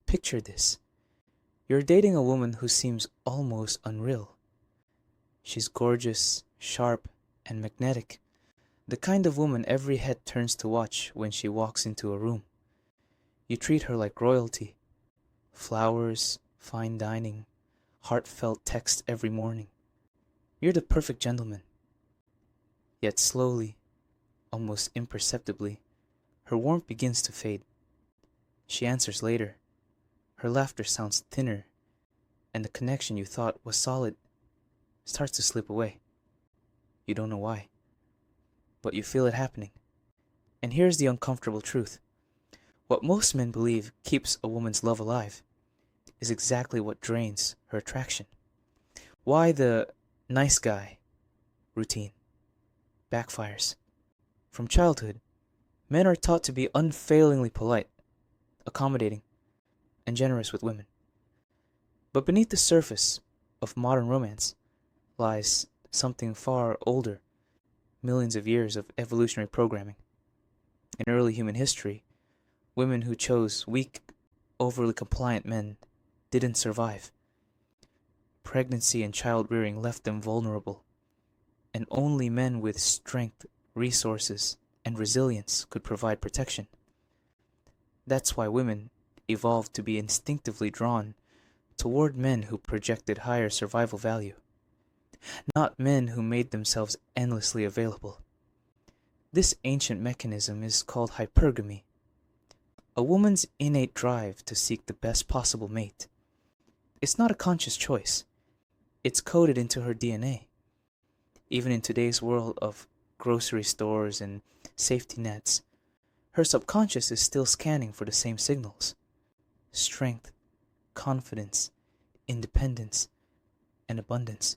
Picture this. You're dating a woman who seems almost unreal. She's gorgeous, sharp, and magnetic. The kind of woman every head turns to watch when she walks into a room. You treat her like royalty. Flowers, fine dining, heartfelt text every morning. You're the perfect gentleman. Yet slowly, almost imperceptibly, her warmth begins to fade. She answers later. Her laughter sounds thinner, and the connection you thought was solid starts to slip away. You don't know why, but you feel it happening. And here's the uncomfortable truth. What most men believe keeps a woman's love alive is exactly what drains her attraction. Why the nice guy routine backfires. From childhood, men are taught to be unfailingly polite, accommodating, and generous with women. But beneath the surface of modern romance lies something far older, millions of years of evolutionary programming. In early human history, women who chose weak, overly compliant men didn't survive. Pregnancy and child-rearing left them vulnerable, and only men with strength, resources, and resilience could provide protection. That's why women evolved to be instinctively drawn toward men who projected higher survival value, not men who made themselves endlessly available. This ancient mechanism is called hypergamy, a woman's innate drive to seek the best possible mate. It's not a conscious choice. It's coded into her DNA. Even in today's world of grocery stores and safety nets, her subconscious is still scanning for the same signals. Strength, confidence, independence, and abundance.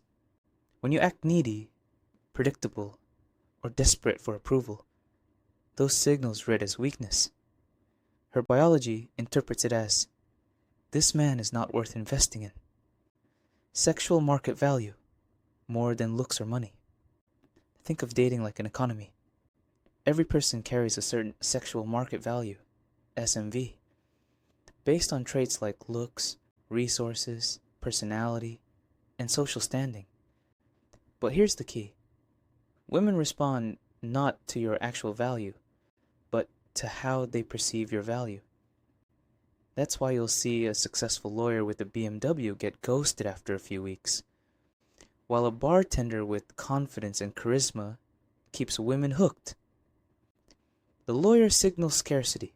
When you act needy, predictable, or desperate for approval, those signals read as weakness. Her biology interprets it as, this man is not worth investing in. Sexual market value, more than looks or money. Think of dating like an economy. Every person carries a certain sexual market value, SMV, based on traits like looks, resources, personality, and social standing. But here's the key. Women respond not to your actual value, but to how they perceive your value. That's why you'll see a successful lawyer with a BMW get ghosted after a few weeks, while a bartender with confidence and charisma keeps women hooked. The lawyer signals scarcity,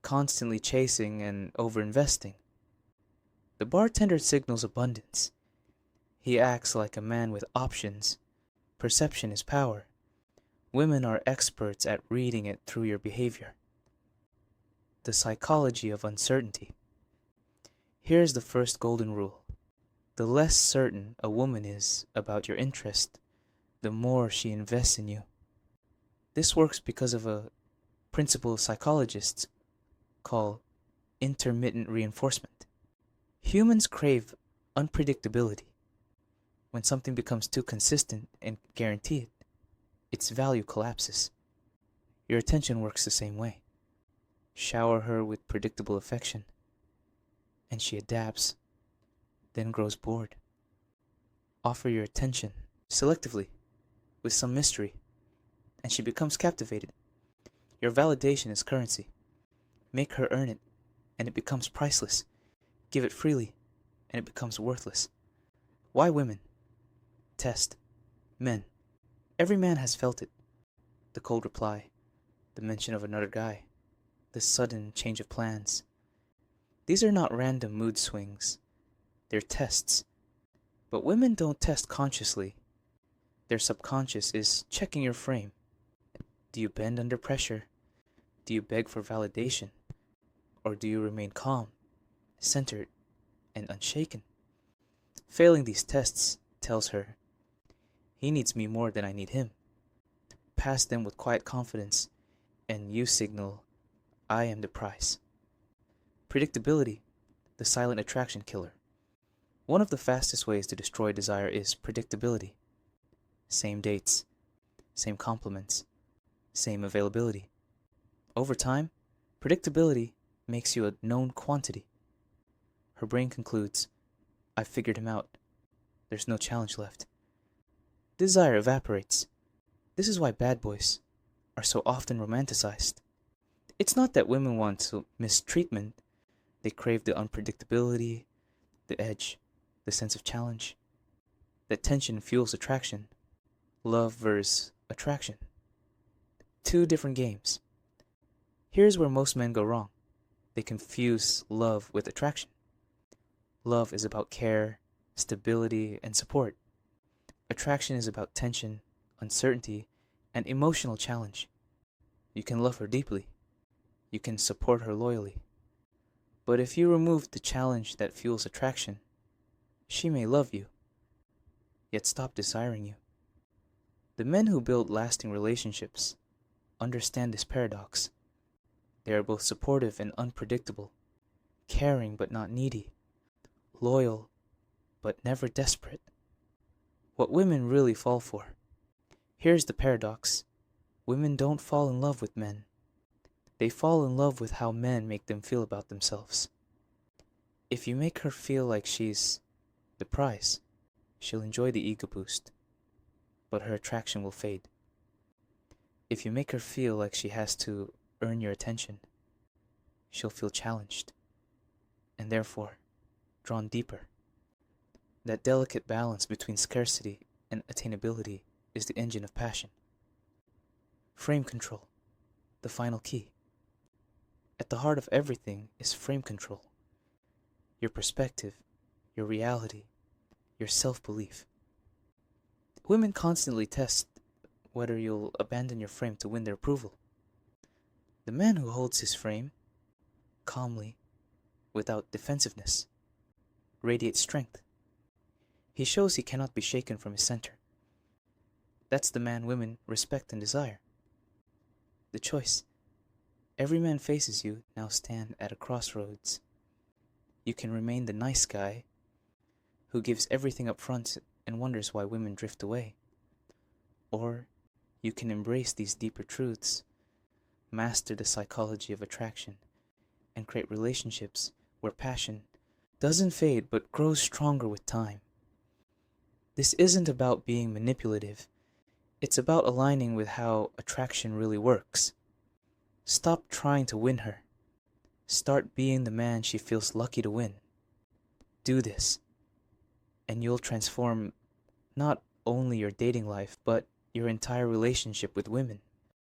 constantly chasing and overinvesting. The bartender signals abundance. He acts like a man with options. Perception is power. Women are experts at reading it through your behavior. The psychology of uncertainty. Here's the first golden rule. The less certain a woman is about your interest, the more she invests in you. This works because of a principle psychologists call intermittent reinforcement. Humans crave unpredictability. When something becomes too consistent and guaranteed, its value collapses. Your attention works the same way. Shower her with predictable affection, and she adapts, then grows bored. Offer your attention selectively, with some mystery, and she becomes captivated. Your validation is currency. Make her earn it, and it becomes priceless. Give it freely, and it becomes worthless. Why women? Test. Men. Every man has felt it. The cold reply, the mention of another guy, the sudden change of plans. These are not random mood swings. They're tests. But women don't test consciously. Their subconscious is checking your frame. Do you bend under pressure? Do you beg for validation? Or do you remain calm, centered, and unshaken? Failing these tests tells her, he needs me more than I need him. Pass them with quiet confidence, and you signal, I am the prize. Predictability, the silent attraction killer. One of the fastest ways to destroy desire is predictability. Same dates, same compliments, same availability. Over time, predictability makes you a known quantity. Her brain concludes, I've figured him out. There's no challenge left. Desire evaporates. This is why bad boys are so often romanticized. It's not that women want to mistreatment. They crave the unpredictability, the edge, the sense of challenge. That tension fuels attraction. Love versus attraction. Two different games. Here's where most men go wrong. They confuse love with attraction. Love is about care, stability, and support. Attraction is about tension, uncertainty, and emotional challenge. You can love her deeply. You can support her loyally. But if you remove the challenge that fuels attraction, she may love you, yet stop desiring you. The men who build lasting relationships understand this paradox. They are both supportive and unpredictable, caring but not needy, loyal but never desperate. What women really fall for. Here's the paradox. Women don't fall in love with men. They fall in love with how men make them feel about themselves. If you make her feel like she's the prize, she'll enjoy the ego boost, but her attraction will fade. If you make her feel like she has to earn your attention, she'll feel challenged, and therefore drawn deeper. That delicate balance between scarcity and attainability is the engine of passion. Frame control, the final key. At the heart of everything is frame control. Your perspective, your reality, your self-belief. Women constantly test whether you'll abandon your frame to win their approval. The man who holds his frame calmly, without defensiveness, radiates strength. He shows he cannot be shaken from his center. That's the man women respect and desire. The choice. Every man faces you now stand at a crossroads. You can remain the nice guy who gives everything up front and wonders why women drift away. Or you can embrace these deeper truths, master the psychology of attraction, and create relationships where passion doesn't fade but grows stronger with time. This isn't about being manipulative. It's about aligning with how attraction really works. Stop trying to win her. Start being the man she feels lucky to win. Do this, and you'll transform not only your dating life, but your entire relationship with women.